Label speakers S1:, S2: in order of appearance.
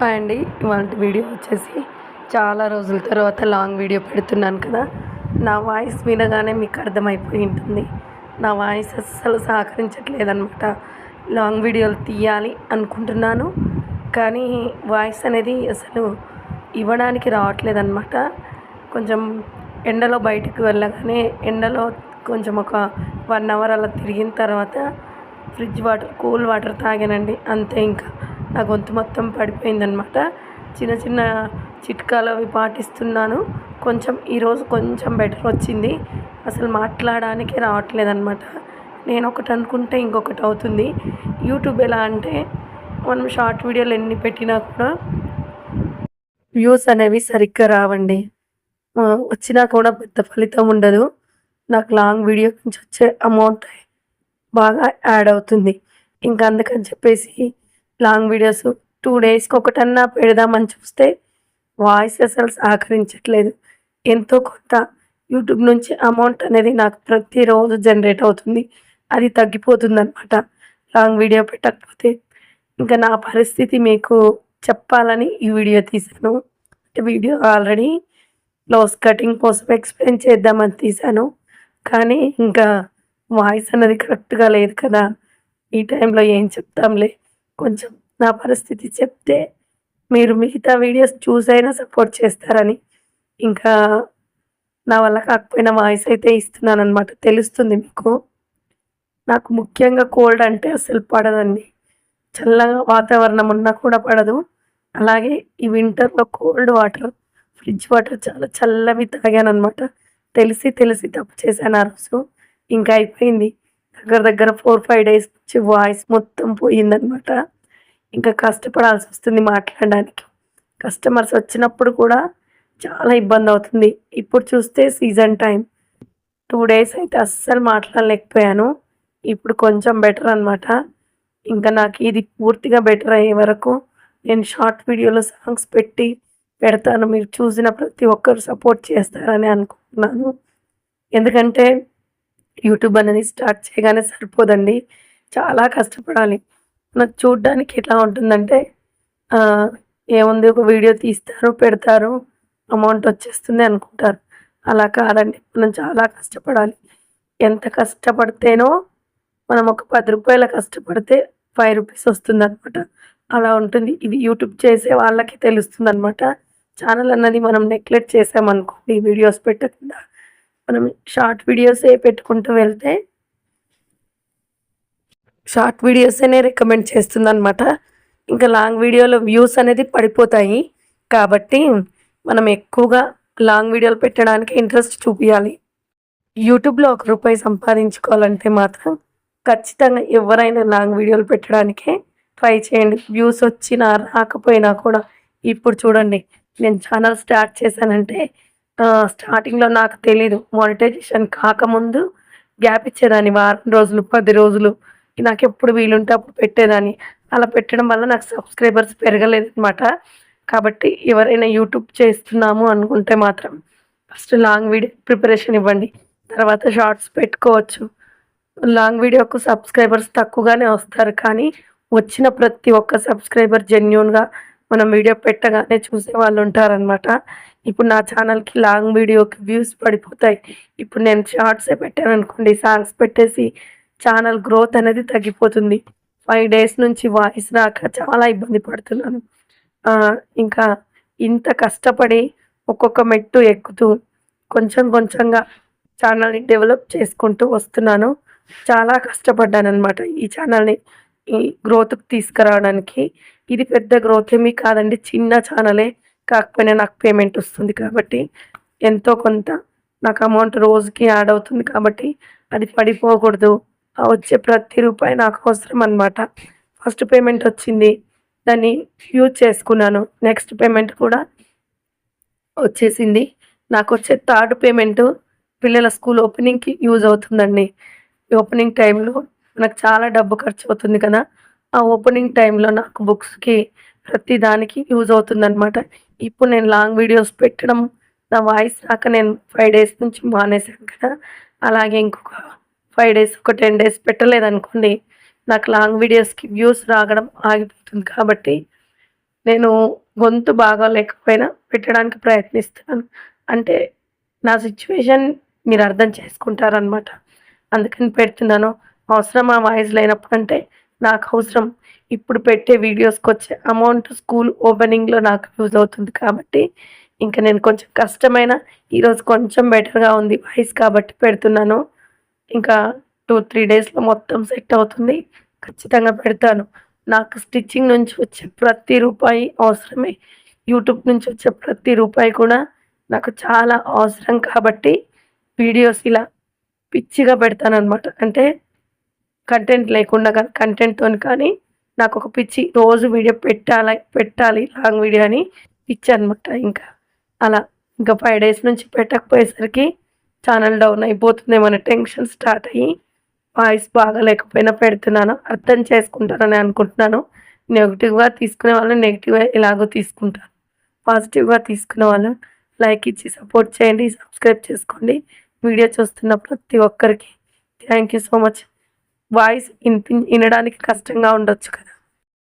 S1: Hi అండి. ఇవాళ video వచ్చేసి చాలా రోజుల తర్వాత లాంగ్ వీడియో పెడుతున్నాను కదా. నా వాయిస్ వినగానే మీకు అర్థమైపోయి ఉంటుంది. నా వాయిస్ అస్సలు సహకరించట్లేదనమాట. లాంగ్ వీడియోలు తీయాలి అనుకుంటున్నాను, కానీ వాయిస్ అనేది అసలు ఇవ్వడానికి రావట్లేదన్నమాట. కొంచెం ఎండలో బయటకు వెళ్ళగానే ఎండలో కొంచెం ఒక 1 అవర్ అలా తిరిగిన తర్వాత ఫ్రిడ్జ్ వాటర్, కూల్ వాటర్ తాగానండి. అంతే, ఇంకా నా గొంతు మొత్తం పడిపోయిందనమాట. చిన్న చిన్న చిట్కాలు అవి పాటిస్తున్నాను. కొంచెం ఈరోజు కొంచెం బెటర్ వచ్చింది. అసలు మాట్లాడడానికే రావట్లేదనమాట. నేను ఒకటి అనుకుంటే ఇంకొకటి అవుతుంది. యూట్యూబ్ ఎలా అంటే, మనం షార్ట్ వీడియోలు ఎన్ని పెట్టినా కూడా వ్యూస్ అనేవి సరిగ్గా రావండి. వచ్చినా కూడా పెద్ద ఫలితం ఉండదు. నాకు లాంగ్ వీడియో నుంచి వచ్చే అమౌంట్ బాగా యాడ్ అవుతుంది. ఇంకా అందుకని చెప్పేసి లాంగ్ వీడియోస్ 2 డేస్కి ఒకటన్నా పెడదామని చూస్తే వాయిస్ అసలు సహకరించట్లేదు. ఎంతో కొంత యూట్యూబ్ నుంచి అమౌంట్ అనేది నాకు ప్రతిరోజు జనరేట్ అవుతుంది. అది తగ్గిపోతుందనమాట లాంగ్ వీడియో పెట్టకపోతే. ఇంకా నా పరిస్థితి మీకు చెప్పాలని ఈ వీడియో తీశాను. వీడియో ఆల్రెడీ క్లోజ్ కటింగ్ కోసం ఎక్స్ప్లెయిన్ చేద్దామని తీశాను, కానీ ఇంకా వాయిస్ అనేది కరెక్ట్గా లేదు కదా. ఈ టైంలో ఏం చెప్తాంలే, కొంచెం నా పరిస్థితి చెప్తే మీరు మిగతా వీడియోస్ చూసైనా సపోర్ట్ చేస్తారని. ఇంకా నా వల్ల కాకపోయినా వాయిస్ అయితే ఇస్తున్నానమాట. తెలుస్తుంది మీకు. నాకు ముఖ్యంగా కోల్డ్ అంటే అసలు పడదండి. చల్లగా వాతావరణం ఉన్నా కూడా పడదు. అలాగే ఈ వింటర్లో కోల్డ్ వాటర్, ఫ్రిడ్జ్ వాటర్ చాలా చల్లవి తాగాననమాట. తెలిసి తెలిసి తప్పు చేశాను ఆ రోజు. ఇంకా అయిపోయింది. దగ్గర దగ్గర 4-5 డేస్ నుంచి వాయిస్ మొత్తం పోయిందనమాట. ఇంకా కష్టపడాల్సి వస్తుంది మాట్లాడడానికి. కస్టమర్స్ వచ్చినప్పుడు కూడా చాలా ఇబ్బంది అవుతుంది. ఇప్పుడు చూస్తే సీజన్ టైం 2 డేస్ అయితే అస్సలు మాట్లాడలేకపోయాను. ఇప్పుడు కొంచెం బెటర్ అనమాట. ఇంకా నాకు ఇది పూర్తిగా బెటర్ అయ్యే వరకు నేను షార్ట్ వీడియోలో సాంగ్స్ పెడతాను. మీరు చూసిన ప్రతి ఒక్కరు సపోర్ట్ చేస్తారని అనుకుంటున్నాను. ఎందుకంటే యూట్యూబ్ అనేది స్టార్ట్ చేయగానే సరిపోదండి, చాలా కష్టపడాలి. నాకు చూడ్డానికి ఎట్లా ఉంటుందంటే, ఏముంది, ఒక వీడియో తీస్తారు, పెడతారు, అమౌంట్ వచ్చేస్తుంది అనుకుంటారు. అలా కాదండి, మనం చాలా కష్టపడాలి. ఎంత కష్టపడితేనో మనం ఒక 10 రూపాయల కష్టపడితే 5 రూపీస్ వస్తుందనమాట. అలా ఉంటుంది. ఇది యూట్యూబ్ చేసే వాళ్ళకి తెలుస్తుందనమాట. ఛానల్ అన్నది మనం నెగ్లెక్ట్ చేసామనుకోండి, వీడియోస్ పెట్టకుండా మనం షార్ట్ వీడియోసే పెట్టుకుంటూ వెళ్తే షార్ట్ వీడియోసేనే రికమెండ్ చేస్తుందనమాట. ఇంకా లాంగ్ వీడియోలో వ్యూస్ అనేది పడిపోతాయి. కాబట్టి మనం ఎక్కువగా లాంగ్ వీడియోలు పెట్టడానికి ఇంట్రెస్ట్ చూపించాలి. యూట్యూబ్లో ₹1 సంపాదించుకోవాలంటే మాత్రం ఖచ్చితంగా ఎవరైనా లాంగ్ వీడియోలు పెట్టడానికే ట్రై చేయండి. వ్యూస్ వచ్చినా రాకపోయినా కూడా. ఇప్పుడు చూడండి, నేను ఛానల్ స్టార్ట్ చేశానంటే స్టార్టింగ్లో నాకు తెలీదు. మానిటైజేషన్ కాకముందు గ్యాప్ ఇచ్చేదాన్ని, వారం రోజులు, 10 రోజులు. నాకు ఎప్పుడు వీలుంటే అప్పుడు పెట్టేదాన్ని. అలా పెట్టడం వల్ల నాకు సబ్స్క్రైబర్స్ పెరగలేదనమాట. కాబట్టి ఎవరైనా యూట్యూబ్ చేస్తున్నాము అనుకుంటే మాత్రం ఫస్ట్ లాంగ్ వీడియో ప్రిపరేషన్ ఇవ్వండి, తర్వాత షార్ట్స్ పెట్టుకోవచ్చు. లాంగ్ వీడియోకు సబ్స్క్రైబర్స్ తక్కువగానే వస్తారు, కానీ వచ్చిన ప్రతి ఒక్క సబ్స్క్రైబర్ జెన్యూన్గా మనం వీడియో పెట్టగానే చూసే వాళ్ళు ఉంటారనమాట. ఇప్పుడు నా ఛానల్కి లాంగ్ వీడియోకి వ్యూస్ పడిపోతాయి. ఇప్పుడు నేను షార్ట్సే పెట్టాను అనుకోండి, సాంగ్స్ పెట్టేసి ఛానల్ గ్రోత్ అనేది తగ్గిపోతుంది. 5 డేస్ నుంచి వాయిస్ రాక చాలా ఇబ్బంది పడుతున్నాను. ఇంకా ఇంత కష్టపడి ఒక్కొక్క మెట్టు ఎక్కుతూ కొంచెం కొంచెంగా ఛానల్ని డెవలప్ చేసుకుంటూ వస్తున్నాను. చాలా కష్టపడ్డాననమాట ఈ ఛానల్ని ఈ గ్రోత్కి తీసుకురావడానికి. ఇది పెద్ద గ్రోత్ ఏమీ కాదండి, చిన్న ఛానలే. కాకపోయినా నాకు పేమెంట్ వస్తుంది కాబట్టి ఎంతో కొంత నాకు అమౌంట్ రోజుకి యాడ్ అవుతుంది కాబట్టి అది పడిపోకూడదు. వచ్చే ప్రతి రూపాయి నాకు అవసరం అనమాట. ఫస్ట్ పేమెంట్ వచ్చింది, దాన్ని యూజ్ చేసుకున్నాను. నెక్స్ట్ పేమెంట్ కూడా వచ్చేసింది. నాకు వచ్చే థర్డ్ పేమెంటు పిల్లల స్కూల్ ఓపెనింగ్కి యూజ్ అవుతుందండి. ఈ ఓపెనింగ్ టైంలో నాకు చాలా డబ్బు ఖర్చు అవుతుంది కదా. ఆ ఓపెనింగ్ టైంలో నాకు బుక్స్కి ప్రతి దానికి యూజ్ అవుతుందన్నమాట. ఇప్పుడు నేను లాంగ్ వీడియోస్ పెట్టడం, నా వాయిస్ రాక నేను 5 డేస్ నుంచి మానేశాను కదా. అలాగే ఇంకొక 5 డేస్, ఒక 10 డేస్ పెట్టలేదనుకోండి, నాకు లాంగ్ వీడియోస్కి వ్యూస్ రావడం ఆగిపోతుంది. కాబట్టి నేను గొంతు బాగోలేకపోయినా పెట్టడానికి ప్రయత్నిస్తున్నాను. అంటే నా సిట్యుయేషన్ మీరు అర్థం చేసుకుంటారనమాట. అందుకని పెడుతున్నాను. అవసరమా వాయిస్ లేనప్పుడంటే నాకు అవసరం. ఇప్పుడు పెట్టే వీడియోస్‌కొచ్చే అమౌంట్ స్కూల్ ఓపెనింగ్‌లో నాకు యూజ్ అవుతుంది కాబట్టి, ఇంక నేను కొంచెం కష్టమైన ఈరోజు కొంచెం బెటర్‌గా ఉంది వాయిస్ కాబట్టి పెడుతున్నాను. ఇంకా 2, 3 డేస్‌లో మొత్తం సెట్ అవుతుంది. ఖచ్చితంగా పెడతాను. నాకు స్టిచ్చింగ్ నుంచి వచ్చే ప్రతి రూపాయి అవసరమే. యూట్యూబ్ నుంచి వచ్చే ప్రతి రూపాయి కూడా నాకు చాలా అవసరం కాబట్టి వీడియోస్ ఇలా పిచ్చిగా పెడతాననమాట. అంటే కంటెంట్ లేకుండా కాదు, కంటెంట్‌తోని కానీ నాకొక పిచ్చి. రోజు వీడియో పెట్టాలి లాంగ్ వీడియో అని పిచ్చనమాట ఇంకా. అలా ఇంకా 5 డేస్ నుంచి పెట్టకపోయేసరికి ఛానల్ డౌన్ అయిపోతుందేమో టెన్షన్ స్టార్ట్ అయ్యి వాయిస్ బాగాలేకపోయినా పెడుతున్నాను. అర్థం చేసుకుంటారని అనుకుంటున్నాను. నెగెటివ్‌గా తీసుకునే వాళ్ళు నెగెటివ్‌గా ఎలాగో తీసుకుంటారు. పాజిటివ్‌గా తీసుకునే వాళ్ళు లైక్ ఇచ్చి సపోర్ట్ చేయండి. సబ్స్క్రైబ్ చేసుకోండి. వీడియో చూస్తున్న ప్రతి ఒక్కరికి thank you so much. Voice వినడానికి కష్టంగా ఉండొచ్చు కదా!